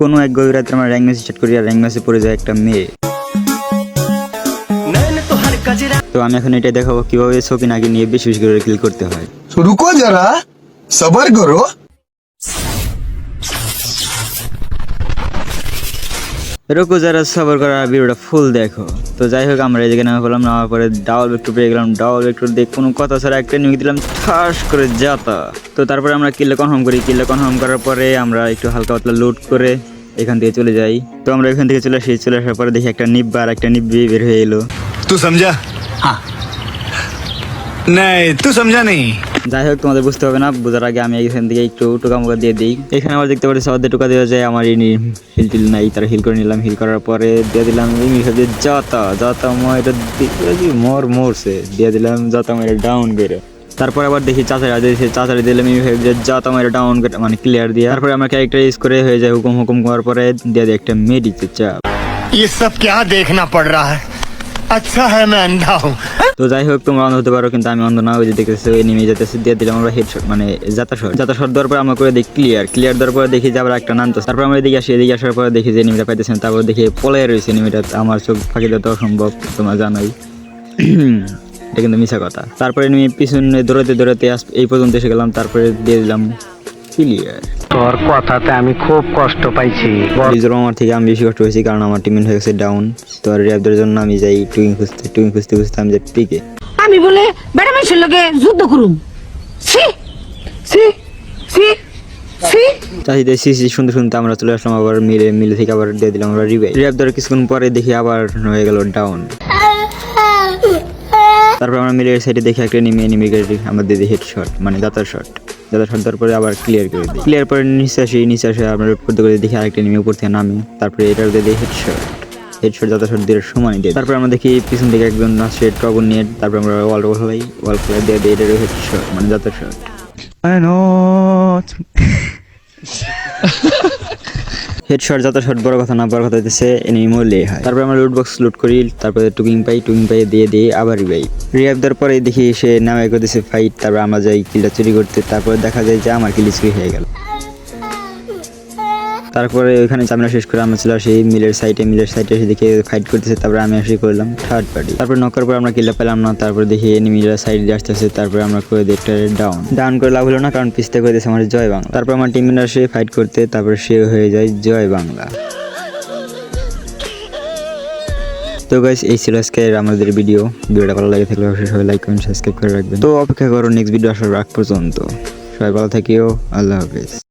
কোনো এক গভীর রাতে আমরা র্যাঙ্ক ম্যাচ স্টার্ট করি আর র্যাঙ্ক ম্যাচে পড়ে যায় একটা মেয়ে। তো আমি এখন এটাই দেখাবো কিভাবে শৌখিন আগে নিয়ে বেশি বেশি করে কিল করতে হয়। रुको जरा सबर करो। রুকো যারা সবার করা ভিডিওটা ফুল দেখো। তো যাই হোক আমরা এই জায়গায় নামে পেলাম, নামার পরে ডাবল ভেক্টর পেয়ে গেলাম। ডাবল ভেক্টর দিয়ে কোনো কথা ছাড়া একটা নিয়ে দিলাম ঠাস করে যাতা। তো তারপরে আমরা কিল্লে কনফার্ম করি। কিল্লে কনফার্ম করার পরে আমরা একটু হালকা পাতলা লুট করে এখান থেকে চলে যাই। তো আমরা এখান থেকে চলে আসার পরে দেখি একটা নিব্বা আর একটা নিব্বি বের হয়ে এলো। तू समझा? हाँ नहीं तू समझा नहीं। যাই হোক তোমাদের বুঝতে হবে না, বোঝার আগে আমি এখান থেকে একটু টোকা মোকা দিয়ে দিই। এখানে আবার দেখতে পাচ্ছি সবাই টোকা দেওয়া যায়, আমার হিল টিল নাই, তারা হিল করে নিলাম। হিল করার পরে দিয়ে দিলাম যত মরছে দিয়ে দিলাম যত মেরে ডাউন করে। তারপর আবার দেখি চাচারা দিলাম যত মেরে ডাউন করে মানে ক্লিয়ার দিয়ে। তারপরে আমার ক্যারেক্টার ইউজ করে হয়ে যায় হুকুম করার পরে দিয়ে দিই একটা মেডিতে চাপ। ये सब क्या देखना पड़ रहा है? अच्छा है मैं अंधा हूँ। তো যাই হোক তোমরা অন্ধ হতে পারো, কিন্তু আমি অন্ধ না। ওই যে দেখতেছি ওই নেমে যেতেছে, দিয়ে দিলাম আমরা হেডশট মানে যাতা শট দেওয়ার পর আমরা করে দেখি ক্লিয়ার দেওয়ার পরে দেখি যে আবার একটা নামতো। তারপর আমরা এদিকে আসার পরে দেখি যে এনিমিটা পাইতেছেন। তারপর দেখি পলায় রয়েছে এনিমিটা, আমার চোখ ফাঁকি দেওয়া তো অসম্ভব, তোমরা জানোই। এটা কিন্তু মিশা কথা। তারপরে এনিমি পিছনে দৌড়াতে এই পর্যন্ত এসে গেলাম। তারপরে দিয়ে দিলাম ক্লিয়ার। তোর কথাতে আমি খুব কষ্ট পাইছি। আমার থেকে আমি বেশি কষ্ট হয়েছি, কারণ আমার টিমমেট হয়ে গেছে ডাউন। তো আর র্যাপদের জন্য আমি যাই টুইং খুঁজতে আমি যাই পিকে। আমি বলে বেড়া মানুষের লগে যুদ্ধ করুম। সি সি সি সি চাহিদা সিসি শুনতে আমরা চলে আসলাম। আবার মিলে থেকে আবার দিয়ে দিলাম আমরা রিভাইভ দেওয়ার কিছুক্ষণ পরে দেখি আবার হয়ে গেল ডাউন। তারপর আমরা মিলের সাইডে দেখি একটা এনিমি আমরা দিয়ে দিই হেডশট মানে দাতার শট দেওয়ার পরে আবার ক্লিয়ার করে দিই। ক্লিয়ার পরে নিচে আসি আমরা লুট করতে দেখি আরেকটা এনিমি উপর থেকে নামি। তারপরে এটা দিয়ে দিই হেডশট দাতার শট দিয়ে সমানই দিই। তারপরে আমরা দেখি পিছন থেকে একজন আসছে টগন নিয়ে। তারপর আমরা ওয়াল ফেলাই দিয়ে দিই এটার হেডশট মানে দাতার শট। হেডশট যত শট বড় কথা না, বড় কথা হচ্ছে এনিমি মরলেই হয়। তারপর আমরা লুট বক্স লুট করি, তারপরে টুকিং পাই দিয়ে আবার রিভাইভ দেওয়ার পরে দেখি সে নামে করতেছে ফাইট। তারপর আমরা যাই কিলটা চুরি করতে। তারপরে দেখা যায় যে আমার কিল চুরি হয়ে গেল। তারপরে ওইখানে চামড়া শেষ করে আমরা চলে আসি মিলের সাইডে এসে দেখে ফাইট করতেছে। তারপরে আমি আসি করলাম থার্ড পার্টি। তারপর নক পর আমরা কিলটা পেলাম না। তারপর দেখি এনিমিরা সাইড দিয়ে আসতেছে। তারপরে আমরা করে দিই একটা ডাউন করে লাভ হলো না, কারণ পিছতে করে দিয়েছে আমার জয় বাংলা। তারপর আমার টিমমেটরা সে ফাইট করতে, তারপরে সে হয়ে যায় জয় বাংলা। তো গাইস এই ছিল আজকের আমাদের ভিডিওটা ভালো লাগে থাকলে অবশ্যই সবাই লাইক কমেন্ট সাবস্ক্রাইব করে রাখবেন। তো অপেক্ষা করো নেক্সট ভিডিও আসার আগ পর্যন্ত। সবাই ভালো থাকিও, আল্লাহ হাফেজ।